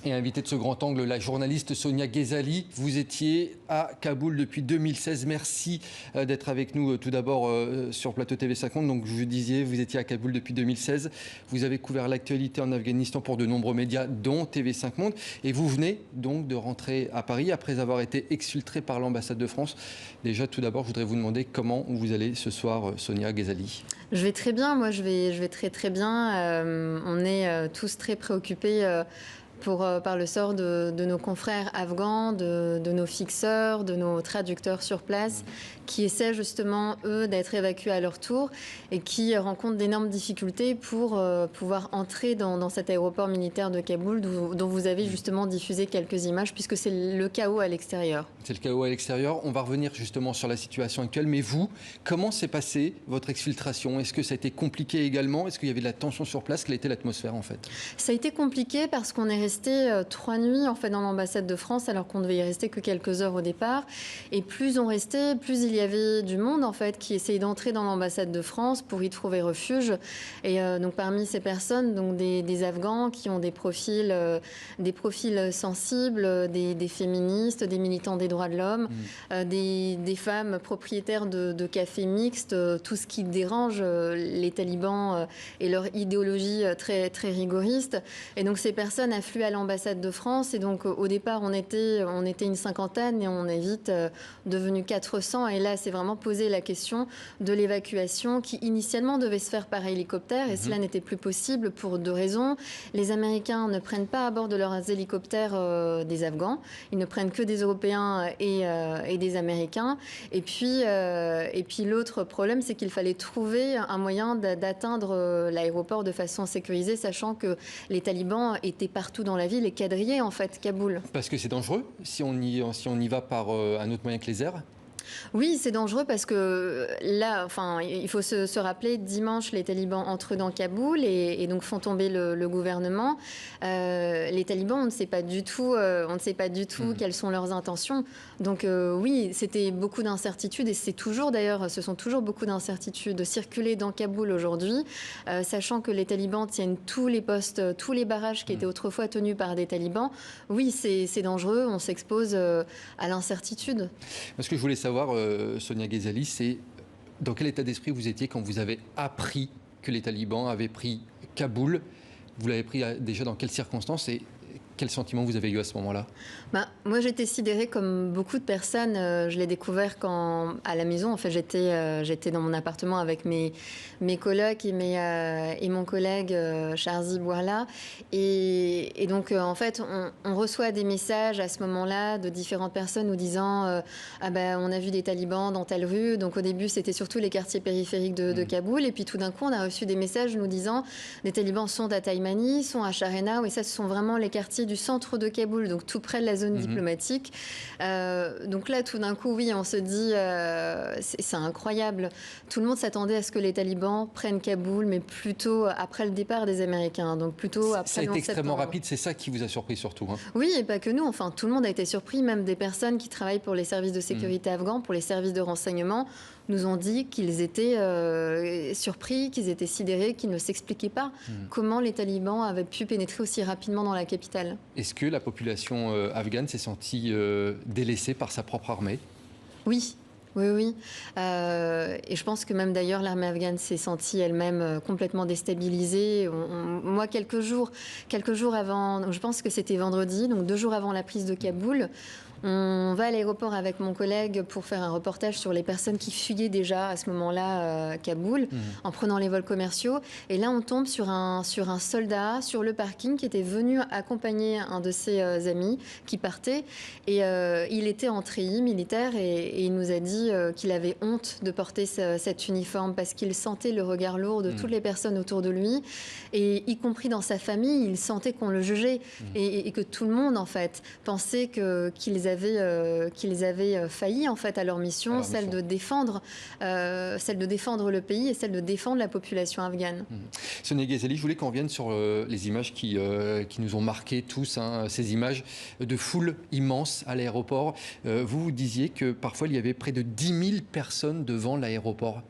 Et invité de ce grand angle, la journaliste Sonia Ghezali. Vous étiez à Kaboul depuis 2016. Merci d'être avec nous tout d'abord sur Plateau TV5 Monde. Donc je vous disais, vous étiez à Kaboul depuis 2016. Vous avez couvert l'actualité en Afghanistan pour de nombreux médias, dont TV5 Monde. Et vous venez donc de rentrer à Paris après avoir été exfiltré par l'ambassade de France. Déjà, tout d'abord, je voudrais vous demander comment vous allez ce soir, Sonia Ghezali. Je vais très bien. Moi, je vais très très bien. On est tous très préoccupés par le sort de nos confrères afghans, de nos fixeurs, de nos traducteurs sur place, qui essaient justement, eux, d'être évacués à leur tour et qui rencontrent d'énormes difficultés pour pouvoir entrer dans cet aéroport militaire de Kaboul, dont vous avez justement diffusé quelques images, puisque c'est le chaos à l'extérieur. C'est le chaos à l'extérieur. On va revenir justement sur la situation actuelle. Mais vous, comment s'est passée votre exfiltration? Est-ce que ça a été compliqué également? Est-ce qu'il y avait de la tension sur place? Quelle était l'atmosphère en fait? Ça a été compliqué parce qu'on est resté 3 nuits en fait dans l'ambassade de France, alors qu'on devait y rester que quelques heures au départ. Et plus on restait, plus il y avait du monde en fait qui essayait d'entrer dans l'ambassade de France pour y trouver refuge. Et donc parmi ces personnes, donc des Afghans qui ont des profils sensibles, des féministes, des militants des droits de l'homme, des femmes propriétaires de cafés mixtes, tout ce qui dérange les talibans et leur idéologie très très rigoriste. Et donc ces personnes affluent à l'ambassade de France. Et donc au départ on était une cinquantaine et on est vite devenu 400. Et là c'est vraiment posé la question de l'évacuation qui initialement devait se faire par hélicoptère. Et cela n'était plus possible pour 2 raisons. Les Américains ne prennent pas à bord de leurs hélicoptères des Afghans. Ils ne prennent que des Européens et des Américains. Et puis l'autre problème, c'est qu'il fallait trouver un moyen d'atteindre l'aéroport de façon sécurisée, sachant que les talibans étaient partout dans la ville et quadrillaient en fait Kaboul. Parce que c'est dangereux si on y va par un autre moyen que les airs? Oui, c'est dangereux parce que là, enfin, il faut se rappeler, dimanche, les talibans entrent dans Kaboul et donc font tomber le gouvernement. Les talibans, on ne sait pas du tout quelles sont leurs intentions. Donc oui, c'était beaucoup d'incertitudes et ce sont toujours beaucoup d'incertitudes de circuler dans Kaboul aujourd'hui, sachant que les talibans tiennent tous les postes, tous les barrages qui étaient autrefois tenus par des talibans. Oui, c'est dangereux, on s'expose à l'incertitude. Ce que je voulais savoir, Sonia Ghezali, c'est dans quel état d'esprit vous étiez quand vous avez appris que les talibans avaient pris Kaboul? Vous l'avez pris déjà dans quelles circonstances et quel sentiment vous avez eu à ce moment-là? Moi, j'étais sidérée comme beaucoup de personnes. Je l'ai découvert à la maison. En fait, j'étais dans mon appartement avec mes colocs et mon collègue Charzi Bouarla. Et donc, en fait, on reçoit des messages à ce moment-là de différentes personnes nous disant ah ben, on a vu des talibans dans telle rue. Donc, au début, c'était surtout les quartiers périphériques de Kaboul. Et puis, tout d'un coup, on a reçu des messages nous disant des talibans sont à Taïmani, sont à Sharenau. Et ça, ce sont vraiment les quartiers du centre de Kaboul, donc tout près de la zone diplomatique. Donc là, tout d'un coup, oui, on se dit, c'est incroyable. Tout le monde s'attendait à ce que les talibans prennent Kaboul, mais plutôt après le départ des Américains, donc plutôt après ça a le 11 été extrêmement septembre. rapide, c'est ça qui vous a surpris surtout, hein? Oui, et pas que nous. Enfin, tout le monde a été surpris, même des personnes qui travaillent pour les services de sécurité afghans, pour les services de renseignement, nous ont dit qu'ils étaient surpris, qu'ils étaient sidérés, qu'ils ne s'expliquaient pas comment les talibans avaient pu pénétrer aussi rapidement dans la capitale. Est-ce que la population afghane s'est sentie délaissée par sa propre armée? Oui. Oui. Et je pense que même d'ailleurs l'armée afghane s'est sentie elle-même complètement déstabilisée. Moi, quelques jours avant, donc je pense que c'était vendredi, donc 2 jours avant la prise de Kaboul, on va à l'aéroport avec mon collègue pour faire un reportage sur les personnes qui fuyaient déjà à ce moment-là Kaboul, en prenant les vols commerciaux. Et là, on tombe sur un soldat sur le parking qui était venu accompagner un de ses amis qui partait. Et il était en treillis militaire et il nous a dit qu'il avait honte de porter cet uniforme parce qu'il sentait le regard lourd de toutes les personnes autour de lui. Et y compris dans sa famille, il sentait qu'on le jugeait et que tout le monde, en fait, pensait qu'ils avaient failli en fait à leur mission, celle de défendre le pays et celle de défendre la population afghane. Sonia Ghezali, je voulais qu'on revienne sur les images qui nous ont marqués tous, hein, ces images de foule immense à l'aéroport. Vous disiez que parfois il y avait près de 10 000 personnes devant l'aéroport.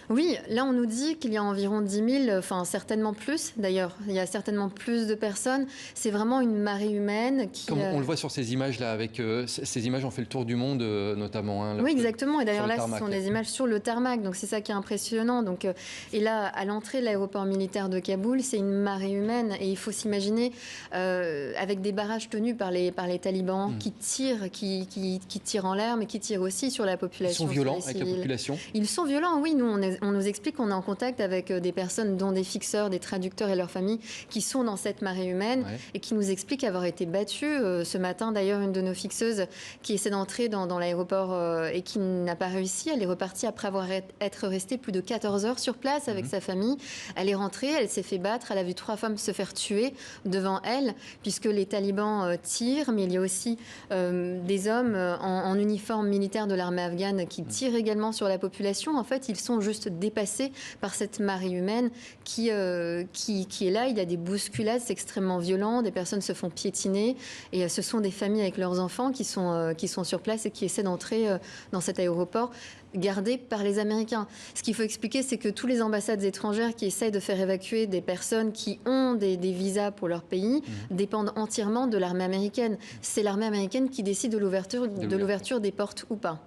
Oui, là on nous dit qu'il y a environ 10 000, enfin certainement plus d'ailleurs, il y a certainement plus de personnes. C'est vraiment une marée humaine qui... Comme on le voit sur ces images-là, avec ces images ont fait le tour du monde notamment. Hein, oui, exactement. Et d'ailleurs le là, tarmac, ce sont des images sur le tarmac, donc c'est ça qui est impressionnant. Donc, et là, à l'entrée de l'aéroport militaire de Kaboul, c'est une marée humaine. Et il faut s'imaginer avec des barrages tenus par les talibans qui tirent en l'air, mais qui tirent aussi sur la population. Ils sont violents avec la population? Ils sont violents, oui. Nous, on nous explique qu'on est en contact avec des personnes, dont des fixeurs, des traducteurs et leurs familles, qui sont dans cette marée humaine et qui nous expliquent avoir été battus. Ce matin, d'ailleurs, une de nos fixeuses qui essaie d'entrer dans l'aéroport et qui n'a pas réussi, elle est repartie après avoir être restée plus de 14 heures sur place avec sa famille. Elle est rentrée, elle s'est fait battre, elle a vu 3 femmes se faire tuer devant elle, puisque les talibans tirent, mais il y a aussi des hommes en uniforme militaire de l'armée afghane qui tirent également sur la population. En fait, ils sont juste dépassés par cette marée humaine qui est là. Il y a des bousculades, c'est extrêmement violent, des personnes se font piétiner, et ce sont des familles avec leurs enfants qui sont sur place et qui essaient d'entrer dans cet aéroport gardé par les Américains. Ce qu'il faut expliquer, c'est que tous les ambassades étrangères qui essayent de faire évacuer des personnes qui ont des visas pour leur pays dépendent entièrement de l'armée américaine. C'est l'armée américaine qui décide de l'ouverture des portes ou pas.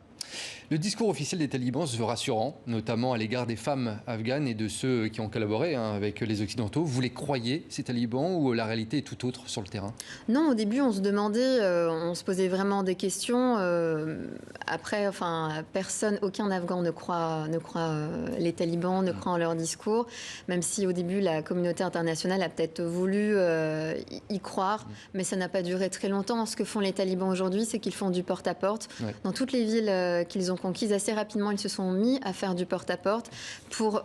Le discours officiel des talibans se veut rassurant, notamment à l'égard des femmes afghanes et de ceux qui ont collaboré avec les Occidentaux. Vous les croyez, ces talibans, ou la réalité est tout autre sur le terrain? Non, au début, on se demandait, on se posait vraiment des questions. Après, enfin, personne, aucun Afghan ne croit les talibans, ne croit en leur discours, même si au début, la communauté internationale a peut-être voulu y croire, mais ça n'a pas duré très longtemps. Ce que font les talibans aujourd'hui, c'est qu'ils font du porte-à-porte. Dans toutes les villes qu'ils ont conquises, assez rapidement, ils se sont mis à faire du porte-à-porte pour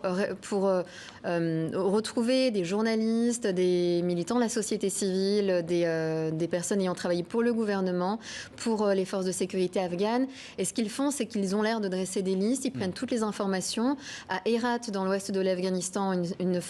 retrouver des journalistes, des militants de la société civile, des personnes ayant travaillé pour le gouvernement, pour les forces de sécurité afghanes. Et ce qu'ils font, c'est qu'ils ont l'air de dresser des listes, ils prennent toutes les informations. À Herat, dans l'ouest de l'Afghanistan, la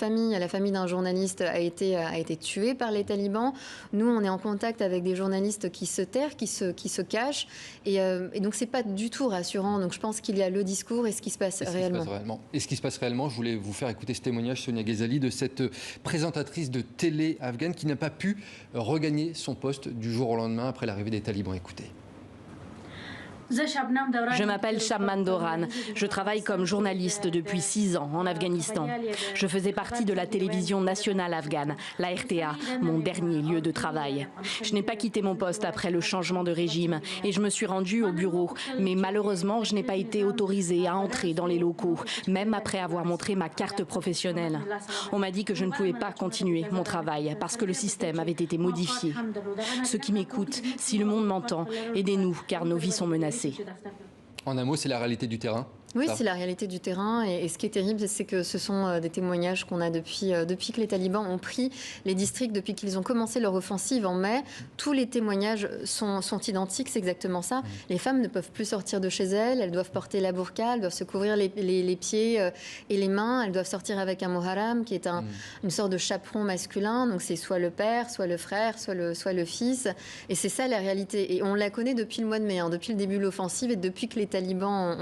famille d'un journaliste a été tuée par les talibans. Nous, on est en contact avec des journalistes qui se terrent, qui se cachent. Et donc, c'est pas du tout rassurant. Donc, je pense qu'il y a le discours et ce qui se passe réellement. Et ce qui se passe réellement, je voulais vous faire écouter ce témoignage, Sonia Ghezali, de cette présentatrice de télé afghane qui n'a pas pu regagner son poste du jour au lendemain après l'arrivée des talibans. Écoutez. Je m'appelle Shabnam Doran. Je travaille comme journaliste depuis 6 ans en Afghanistan. Je faisais partie de la télévision nationale afghane, la RTA, mon dernier lieu de travail. Je n'ai pas quitté mon poste après le changement de régime et je me suis rendue au bureau. Mais malheureusement, je n'ai pas été autorisée à entrer dans les locaux, même après avoir montré ma carte professionnelle. On m'a dit que je ne pouvais pas continuer mon travail parce que le système avait été modifié. Ceux qui m'écoutent, si le monde m'entend, aidez-nous car nos vies sont menacées. En un mot, c'est la réalité du terrain? Oui, c'est la réalité du terrain. Et ce qui est terrible, c'est que ce sont des témoignages qu'on a depuis que les talibans ont pris les districts, depuis qu'ils ont commencé leur offensive en mai. Tous les témoignages sont identiques, c'est exactement ça. Les femmes ne peuvent plus sortir de chez elles, elles doivent porter la burqa, elles doivent se couvrir les pieds et les mains, elles doivent sortir avec un muharram, qui est une sorte de chaperon masculin. Donc c'est soit le père, soit le frère, soit le fils. Et c'est ça la réalité. Et on la connaît depuis le mois de mai, depuis le début de l'offensive et depuis que les talibans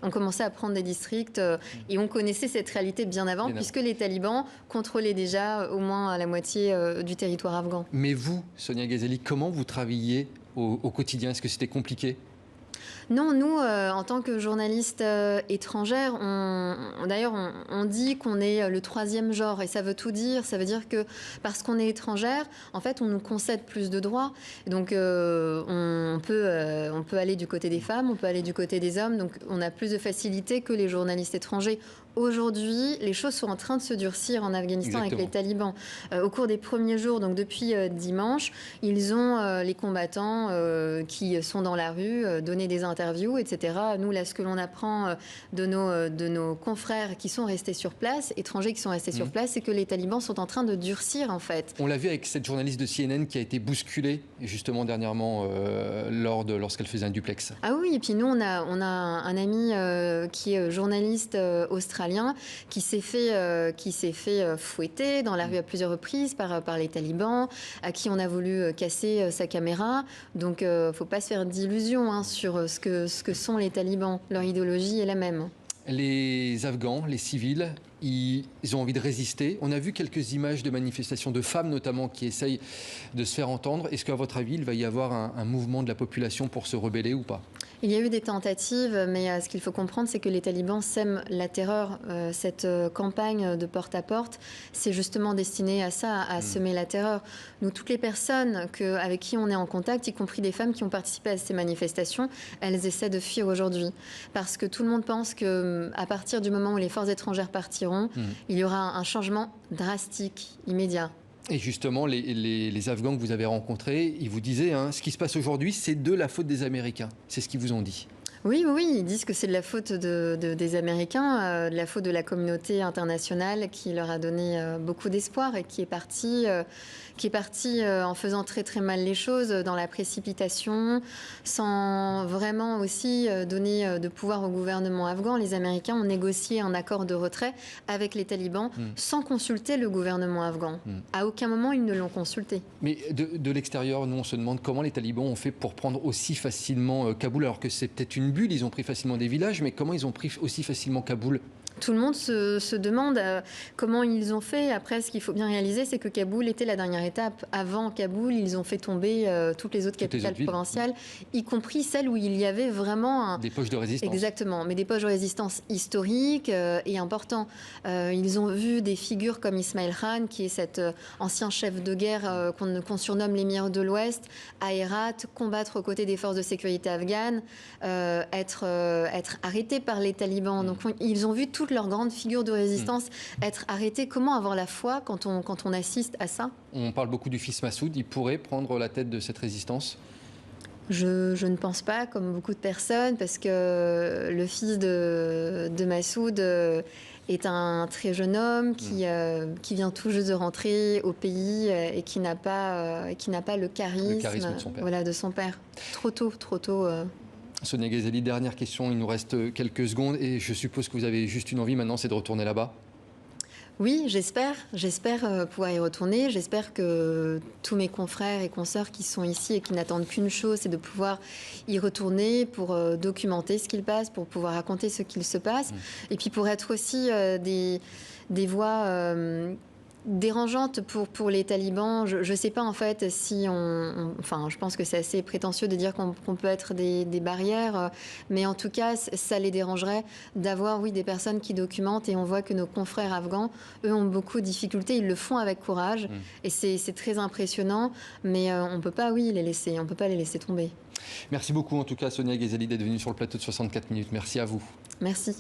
ont commencé à prendre des districts et on connaissait cette réalité bien avant, puisque les talibans contrôlaient déjà au moins la moitié du territoire afghan. Mais vous, Sonia Ghezali, comment vous travailliez au quotidien? Est-ce que c'était compliqué? Non, nous, en tant que journalistes étrangères, d'ailleurs, on dit qu'on est le 3e genre, et ça veut tout dire. Ça veut dire que parce qu'on est étrangère, en fait, on nous concède plus de droits. Donc, on peut aller du côté des femmes, on peut aller du côté des hommes. Donc, on a plus de facilité que les journalistes étrangers. Aujourd'hui, les choses sont en train de se durcir en Afghanistan. Exactement. Avec les talibans. Au cours des premiers jours, donc depuis dimanche, ils ont, les combattants qui sont dans la rue, donné des interviews, etc. Nous, là, ce que l'on apprend de nos confrères qui sont restés sur place, étrangers qui sont restés sur place, c'est que les talibans sont en train de durcir, en fait. On l'a vu avec cette journaliste de CNN qui a été bousculée, justement, dernièrement, lorsqu'elle faisait un duplex. Ah oui, et puis nous, on a un ami qui est journaliste australien, qui s'est fait fouetter dans la rue à plusieurs reprises par les talibans, à qui on a voulu casser sa caméra. Donc, faut pas se faire d'illusions sur ce que sont les talibans. Leur idéologie est la même. Les Afghans, les civils, ils ont envie de résister. On a vu quelques images de manifestations de femmes notamment qui essayent de se faire entendre. Est-ce qu'à votre avis, il va y avoir un mouvement de la population pour se rebeller ou pas? Il y a eu des tentatives, mais ce qu'il faut comprendre, c'est que les talibans sèment la terreur. Cette campagne de porte-à-porte, c'est justement destiné à ça, à semer la terreur. Nous, toutes les personnes avec qui on est en contact, y compris des femmes qui ont participé à ces manifestations, elles essaient de fuir aujourd'hui. Parce que tout le monde pense qu'à partir du moment où les forces étrangères partiront, il y aura un changement drastique, immédiat. Et justement, les Afghans que vous avez rencontrés, ils vous disaient, ce qui se passe aujourd'hui, c'est de la faute des Américains. C'est ce qu'ils vous ont dit. Oui, ils disent que c'est de la faute des Américains, de la faute de la communauté internationale qui leur a donné beaucoup d'espoir et qui est partie en faisant très très mal les choses, dans la précipitation, sans vraiment aussi donner de pouvoir au gouvernement afghan. Les Américains ont négocié un accord de retrait avec les talibans sans consulter le gouvernement afghan. À aucun moment ils ne l'ont consulté. Mais de l'extérieur, nous on se demande comment les talibans ont fait pour prendre aussi facilement Kaboul, alors que c'est peut-être une bulle, ils ont pris facilement des villages, mais comment ils ont pris aussi facilement Kaboul? Tout le monde se demande comment ils ont fait. Après, ce qu'il faut bien réaliser, c'est que Kaboul était la dernière étape. Avant Kaboul, ils ont fait tomber toutes les autres capitales provinciales, y compris celles où il y avait vraiment des poches de résistance. Exactement, mais des poches de résistance historiques et importants. Ils ont vu des figures comme Ismail Khan, qui est cet ancien chef de guerre qu'on surnomme l'émir de l'Ouest, à Herat, combattre aux côtés des forces de sécurité afghanes, être arrêté par les talibans. Donc ils ont vu toutes leurs grandes figures de résistance être arrêtées. Comment avoir la foi quand on assiste à ça? On parle beaucoup du fils Massoud. Il pourrait prendre la tête de cette résistance? Je ne pense pas, comme beaucoup de personnes, parce que le fils de Massoud est un très jeune homme qui vient tout juste de rentrer au pays et qui n'a pas le charisme de son père. Voilà, de son père. Trop tôt. Sonia Ghazali, dernière question, il nous reste quelques secondes et je suppose que vous avez juste une envie maintenant, c'est de retourner là-bas. Oui, j'espère pouvoir y retourner. J'espère que tous mes confrères et consoeurs qui sont ici et qui n'attendent qu'une chose, c'est de pouvoir y retourner pour documenter ce qu'il passe, pour pouvoir raconter ce qu'il se passe, et puis pour être aussi des voix dérangeante pour les talibans. Je ne sais pas en fait si enfin, je pense que c'est assez prétentieux de dire qu'on peut être des barrières, mais en tout cas, ça les dérangerait d'avoir, des personnes qui documentent, et on voit que nos confrères afghans, eux, ont beaucoup de difficultés. Ils le font avec courage, et c'est très impressionnant, mais on ne peut pas, les laisser tomber. Merci beaucoup en tout cas, Sonia Ghazali, d'être venue sur le plateau de 64 minutes. Merci à vous. Merci.